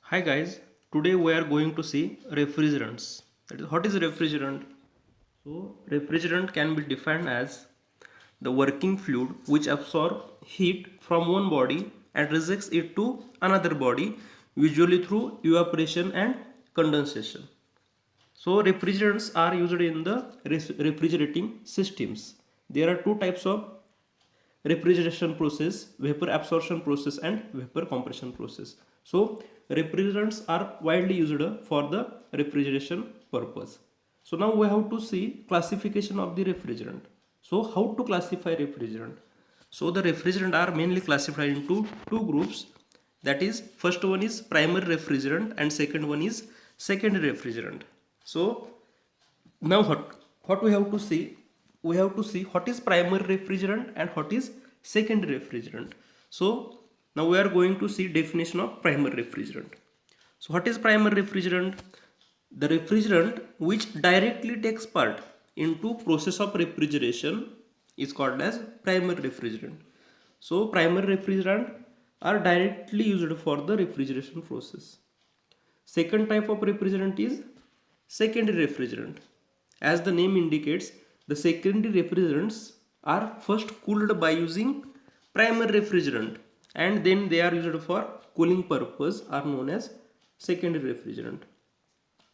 Hi guys, today we are going to see refrigerants. That is, what is refrigerant? So, refrigerant can be defined as the working fluid which absorbs heat from one body and rejects it to another body, usually through evaporation and condensation. So, refrigerants are used in the refrigerating systems. There are two types of refrigeration process, vapor absorption process and vapor compression process. So refrigerants are widely used for the refrigeration purpose. So now we have to see classification of the refrigerant. So how to classify refrigerant? So the refrigerant are mainly classified into two groups, that is first one is primary refrigerant and second one is secondary refrigerant. So now what we have to see, we have to see what is primary refrigerant and what is secondary refrigerant. So now we are going to see definition of primary refrigerant. So what is primary refrigerant? The refrigerant which directly takes part into process of refrigeration is called as primary refrigerant. So primary refrigerant are directly used for the refrigeration process. Second type of refrigerant is secondary refrigerant. As the name indicates, the secondary refrigerants are first cooled by using primary refrigerant and then they are used for cooling purpose, are known as secondary refrigerant.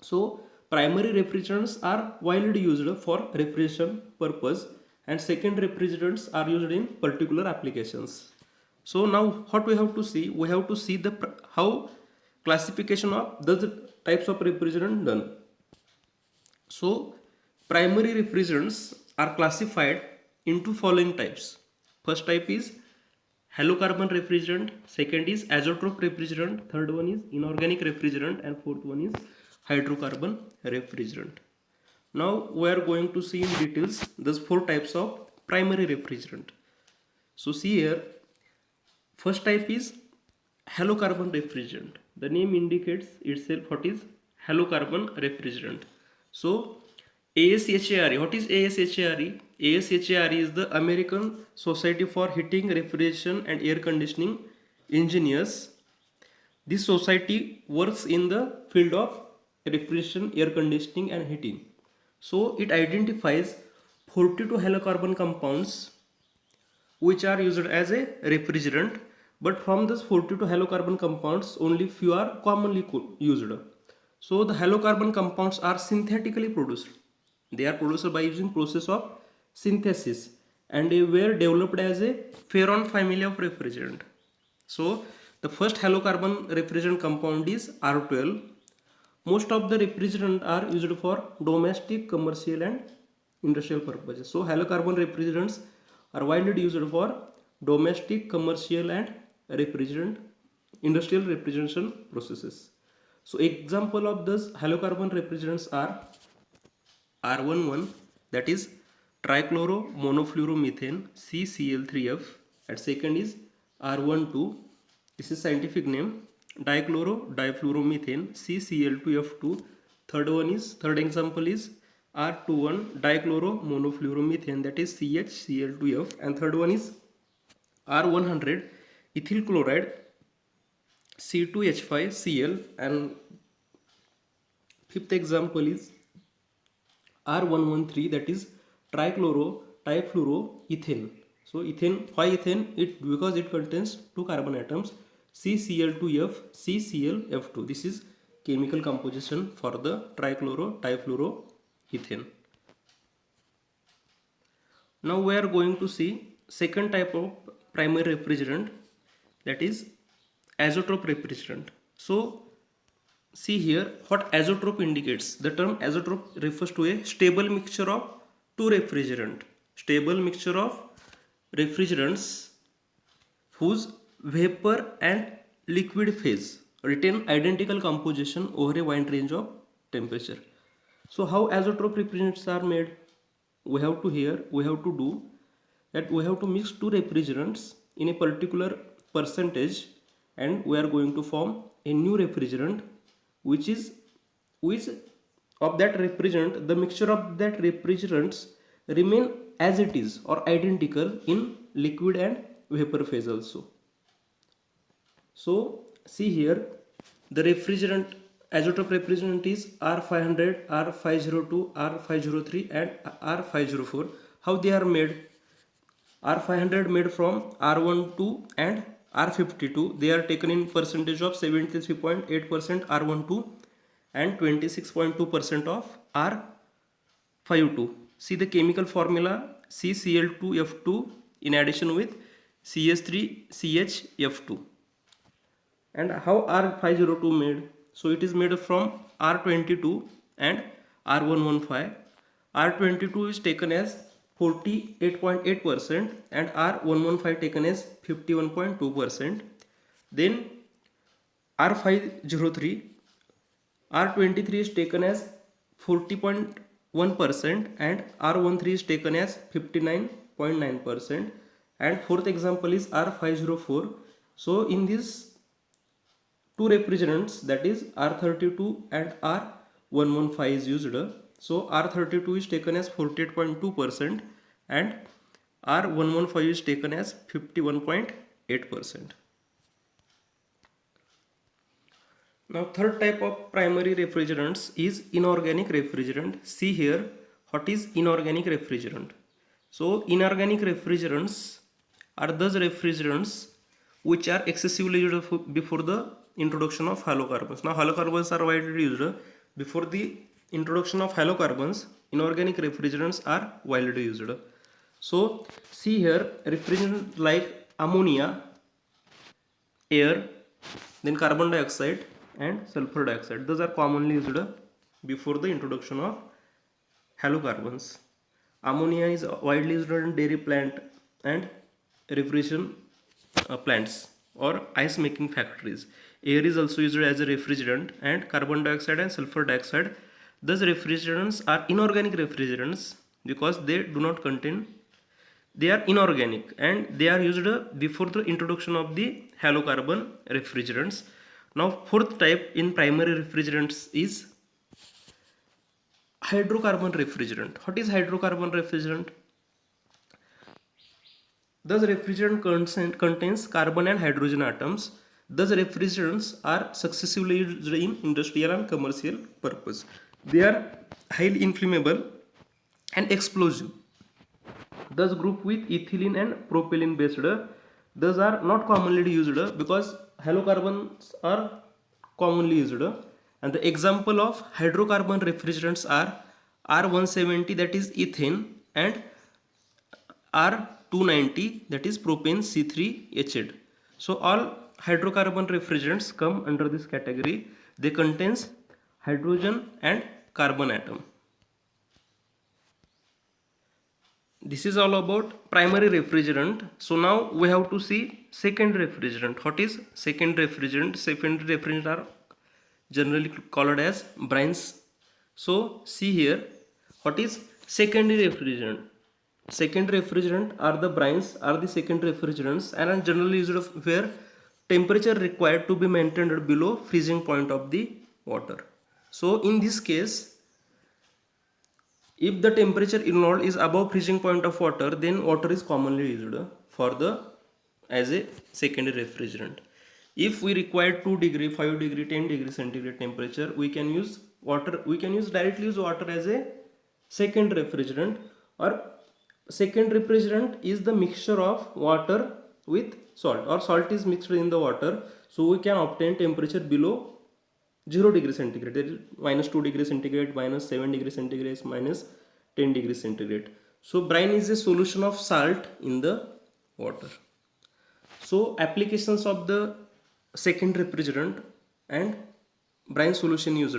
So primary refrigerants are widely used for refrigeration purpose and secondary refrigerants are used in particular applications. So now what we have to see, we have to see the how classification of the types of refrigerant done. So primary refrigerants are classified into following types. First type is halocarbon refrigerant, second is azeotrope refrigerant, third one is inorganic refrigerant and fourth one is hydrocarbon refrigerant. Now we are going to see in details these four types of primary refrigerant. So see here, first type is halocarbon refrigerant. The name indicates itself what is halocarbon refrigerant. So ASHARE, what is ASHARE? ASHARE is the American Society for Heating, Refrigeration and Air Conditioning Engineers. This society works in the field of refrigeration, air conditioning and heating. So it identifies 42 halocarbon compounds which are used as a refrigerant, but from this 42 halocarbon compounds only few are commonly used. So the halocarbon compounds are synthetically produced. They are produced by using process of synthesis and they were developed as a furan family of refrigerant. So the first halocarbon refrigerant compound is R12. Most of the refrigerant are used for domestic, commercial and industrial purposes. So halocarbon refrigerants are widely used for domestic, commercial and refrigerant industrial refrigeration processes. So example of this halocarbon refrigerants are R11, that is trichloromonofluoromethane CCl3F, and second is R12, this is scientific name, dichloro-difluoromethane CCl2F2. Third example is R21 dichloromonofluoromethane, that is CHCl2F, and third one is R100 ethyl chloride C2H5Cl, and fifth example is R113, that is trichloro trifluoroethane. So ethane, why ethane? It because it contains two carbon atoms CCl2F, CClF2. This is chemical composition for the trichloro trifluoroethane. Now we are going to see second type of primary refrigerant, that is azeotrope refrigerant. So see here what azeotrope indicates. The term azeotrope refers to a stable mixture of two refrigerant. Stable mixture of refrigerants whose vapor and liquid phase retain identical composition over a wide range of temperature. So how azeotrope refrigerants are made? We have to do that we have to mix two refrigerants in a particular percentage and we are going to form a new refrigerant which of that refrigerant, the mixture of that refrigerants remain as it is or identical in liquid and vapor phase also. So see here, The refrigerant isotope refrigerant is R500, R502, R503 and R504. How they are made? R500 made from R12 and R52. They are taken in percentage of 73.8% R12 and 26.2% of R52. See the chemical formula CCl2F2 in addition with CS3CHF2. And how R502 made? So it is made from R22 and R115. R22 is taken as 48.8% and R115 taken as 51.2%. Then R503, R23 is taken as 40.1% and R13 is taken as 59.9%. And fourth example is R504. So in this two refrigerants, that is R32 and R115 is used. So R32 is taken as 48.2% and R115 is taken as 51.8%. Now third type of primary refrigerants is inorganic refrigerant. See here, what is inorganic refrigerant? So inorganic refrigerants are those refrigerants which are excessively used before the introduction of halocarbons. Now halocarbons are widely used. Before the introduction of halocarbons, inorganic refrigerants are widely used. So see here, refrigerant like ammonia, air, then carbon dioxide and sulfur dioxide, those are commonly used before the introduction of halocarbons. Ammonia is widely used in dairy plant and refrigeration plants or ice making factories. Air is also used as a refrigerant, and carbon dioxide and sulfur dioxide, those refrigerants are inorganic refrigerants because they do not contain, they are inorganic and they are used before the introduction of the halocarbon refrigerants. Now fourth type in primary refrigerants is hydrocarbon refrigerant. What is hydrocarbon refrigerant? Thus refrigerant contains carbon and hydrogen atoms. Thus refrigerants are successively used in industrial and commercial purpose. They are highly inflammable and explosive. Thus group with ethylene and propylene based. Those are not commonly used because halocarbons are commonly used. And the example of hydrocarbon refrigerants are R170, that is ethane, and R290, that is propane C3H8. So all hydrocarbon refrigerants come under this category. They contains hydrogen and carbon atom. This is all about primary refrigerant. So now we have to see secondary refrigerant. What is secondary refrigerant? Secondary refrigerant are generally called as brines. So see here, what is secondary refrigerant? Secondary refrigerant are the brines, are the secondary refrigerants, and are generally used where temperature required to be maintained below freezing point of the water. So in this case, if the temperature involved is above freezing point of water, then water is commonly used for the as a secondary refrigerant. If we require 2 degree, 5 degree, 10 degree centigrade temperature, we can use water. We can directly use water as a second refrigerant. Or second refrigerant is the mixture of water with salt, or salt is mixed in the water, so we can obtain temperature below 0 degree centigrade, that is minus 2 degree centigrade, minus 7 degree centigrade, minus 10 degree centigrade. So brine is a solution of salt in the water. So applications of the second refrigerant and brine solution used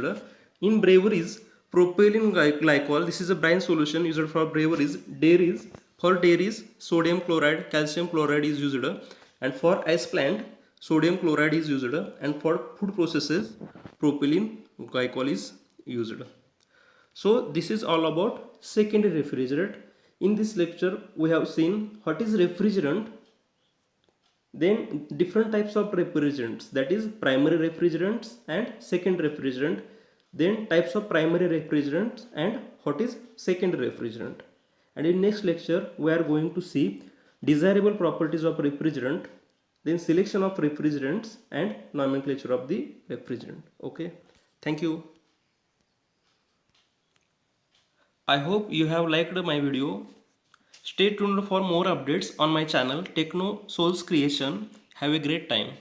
in breweries. Propylene glycol, this is a brine solution used for breweries. Dairies, for dairies sodium chloride, calcium chloride is used, and for ice plant sodium chloride is used, and for food processes propylene glycol is used. So this is all about secondary refrigerant. In this lecture we have seen what is refrigerant, then different types of refrigerants, that is primary refrigerants and second refrigerant, then types of primary refrigerants and what is secondary refrigerant. And in next lecture we are going to see desirable properties of refrigerant, then selection of refrigerants and nomenclature of the refrigerant. Okay, thank you. I hope you have liked my video. Stay tuned for more updates on my channel Techno Souls Creation. Have a great time.